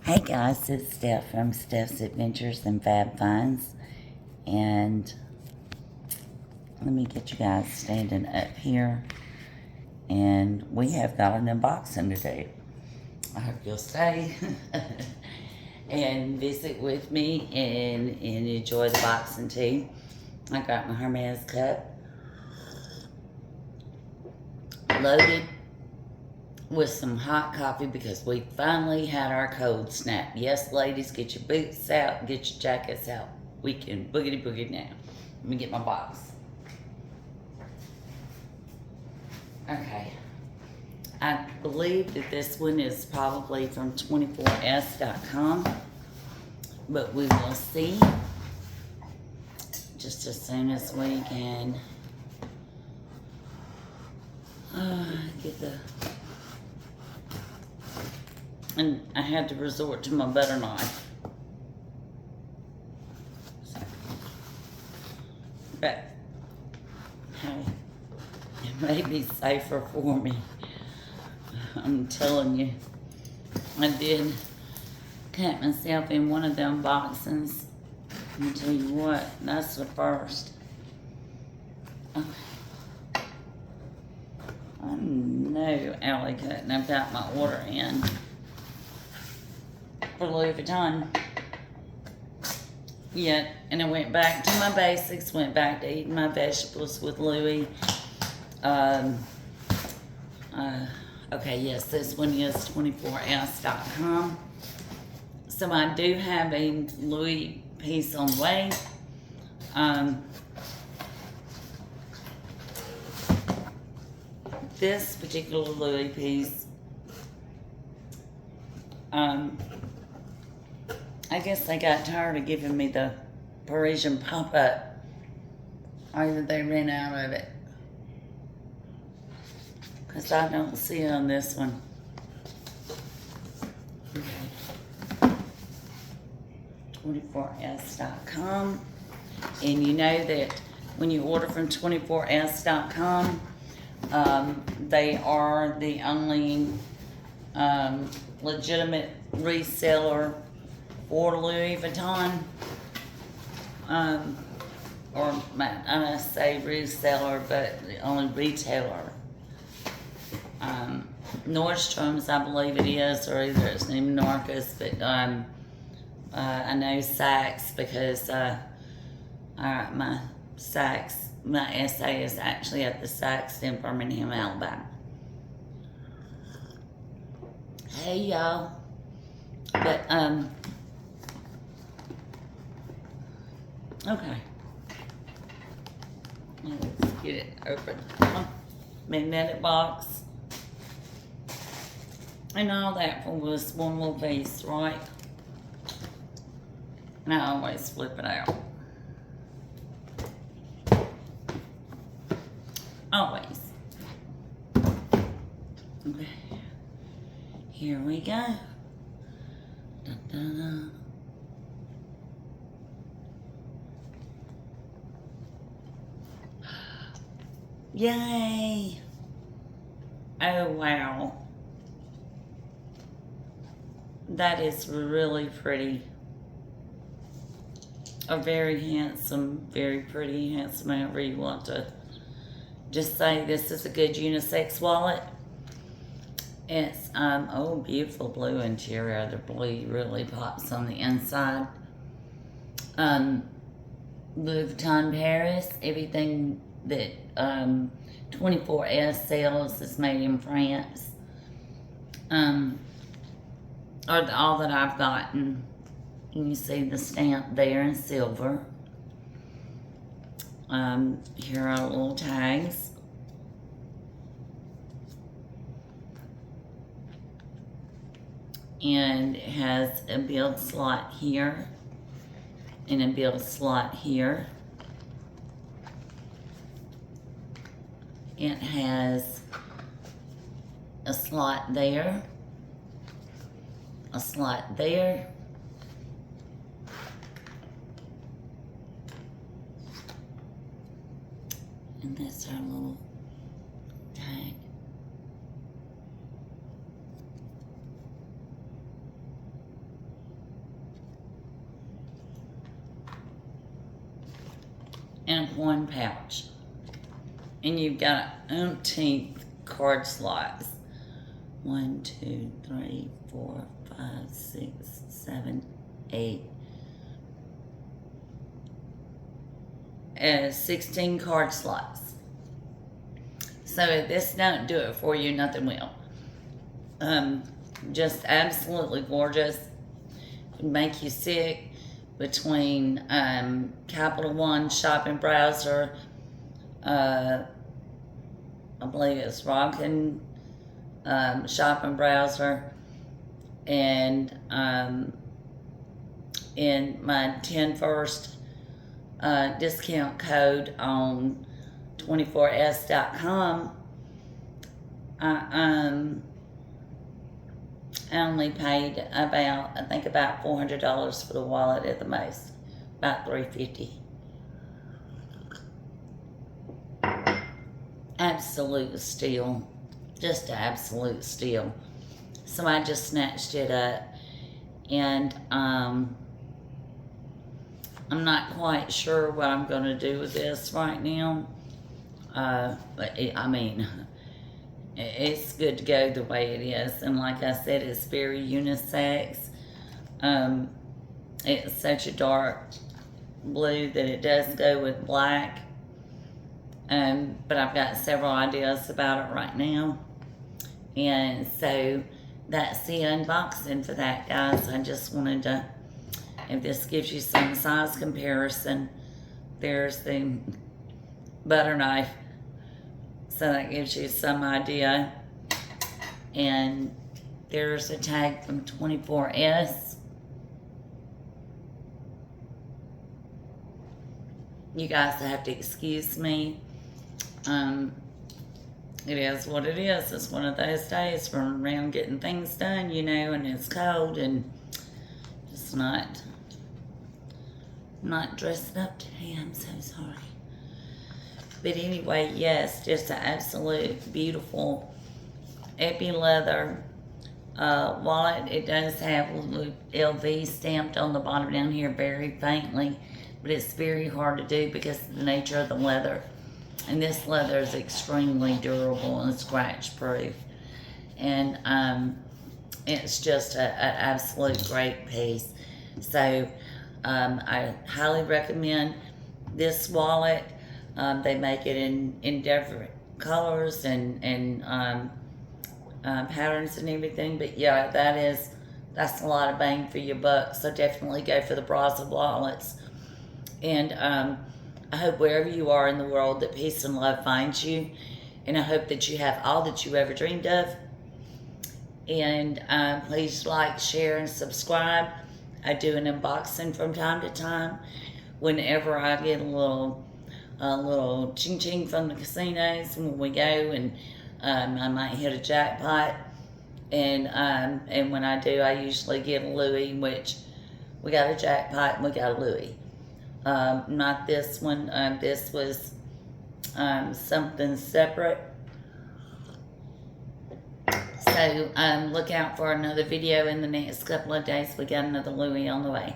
Hey guys, it's Steph from Steph's Adventures and Fab Finds, and let me get you guys standing up here, and we have got an unboxing to do. I hope you'll stay and visit with me and enjoy the boxing too. I got my Hermes cup loaded with some hot coffee because we finally had our cold snap. Yes, ladies, get your boots out, get your jackets out. We can boogity boogie now. Let me get my box. Okay. I believe that this one is probably from 24s.com, but we will see just as soon as we can get the... And I had to resort to my butter knife. But, hey, it may be safer for me. I'm telling you. I did cut myself in one of them boxings. Let me tell you what, that's the first. I know Allie couldn't have got my order in for Louis Vuitton yet, and I went back to my basics, went back to eating my vegetables with Louis. Okay, yes, this one is 24s.com. So I do have a Louis piece on the way. This particular Louis piece, I guess they got tired of giving me the Parisian pop-up. Either they ran out of it. Because I don't see it on this one. Okay. 24s.com. And you know that when you order from 24s.com, they are the only legitimate reseller for Louis Vuitton. Or I say reseller, but the only retailer. Nordstrom's, I believe it is, or either it's named Narcos, but I know Saks because my Saks, my essay is actually at the Saks in Birmingham, Alabama. Hey y'all, but okay, let's get it open. Magnetic box. And all that for this one little piece, right? And I always flip it out. Always. Okay. Here we go. Dun, dun, dun. Yay! Oh, wow. That is really pretty. A very handsome, very pretty, handsome, however you want to just say. This is a good unisex wallet. It's, oh, beautiful blue interior. The blue really pops on the inside. Louis Vuitton Paris. Everything that 24s sells is made in France. Or all that I've gotten. And you see the stamp there in silver. Here are little tags. And it has a build slot here and a build slot here. It has a slot there, a slot there, and that's our little tag. and a coin pouch. And you've got umpteenth card slots. 1, 2, 3, 4, 5, 6, 7, 8. 16 card slots. So if this don't do it for you, nothing will. Just absolutely gorgeous. Would make you sick. Between Capital One shopping browser, I believe it's Rockin' shopping browser, and in my 10 first discount code on 24s.com, I only paid about $400 for the wallet at the most, about $350. Absolute steal, just an absolute steal. So I just snatched it up, and I'm not quite sure what I'm going to do with this right now. But it's good to go the way it is, and like I said, it's very unisex. It's such a dark blue that it does go with black. But I've got several ideas about it right now, and so that's the unboxing for that, guys. I just wanted to, if this gives you some size comparison, there's the butter knife, so that gives you some idea. And there's a tag from 24S. You guys have to excuse me. It is what it is. It's one of those days from around getting things done, you know, and it's cold and just not dressed up today. I'm so sorry. But anyway, yes, just an absolute beautiful epi leather wallet. It does have LV stamped on the bottom down here very faintly, but it's very hard to do because of the nature of the leather. And this leather is extremely durable and scratch proof. And it's just an absolute great piece. So I highly recommend this wallet. They make it in different colors and patterns and everything. But yeah, that's a lot of bang for your buck. So definitely go for the Brazza wallets. And I hope wherever you are in the world that peace and love finds you. And I hope that you have all that you ever dreamed of. And please like, share, and subscribe. I do an unboxing from time to time. Whenever I get a little ching ching from the casinos when we go, and I might hit a jackpot. And when I do, I usually get a Louis, which we got a jackpot and we got a Louis. Not this one. This was something separate. So look out for another video in the next couple of days. We got another Louis on the way.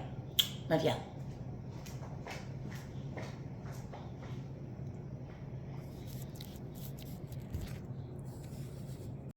Love ya.